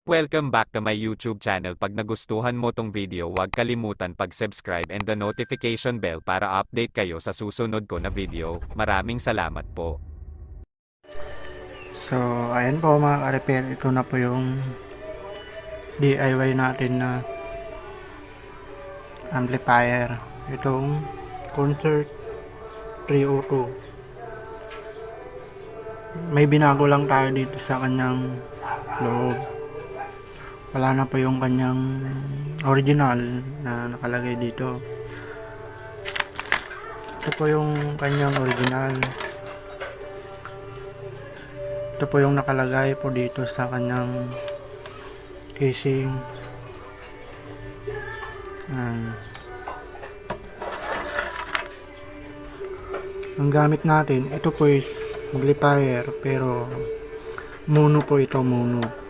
Welcome back to my YouTube channel. Pag nagustuhan mo tong video, huwag kalimutan pag-subscribe and the notification bell para update kayo sa susunod ko na video. Maraming salamat po. So, ayan po mga ka-repair, ito na po yung DIY natin na amplifier. Itong Concert 302. May binago lang tayo dito sa kanyang loob. Wala na po yung kanyang original na nakalagay dito. Ito po yung kanyang original. Ito po yung nakalagay po dito sa kanyang casing. Ang gamit natin, ito po is amplifier, pero mono po ito, mono.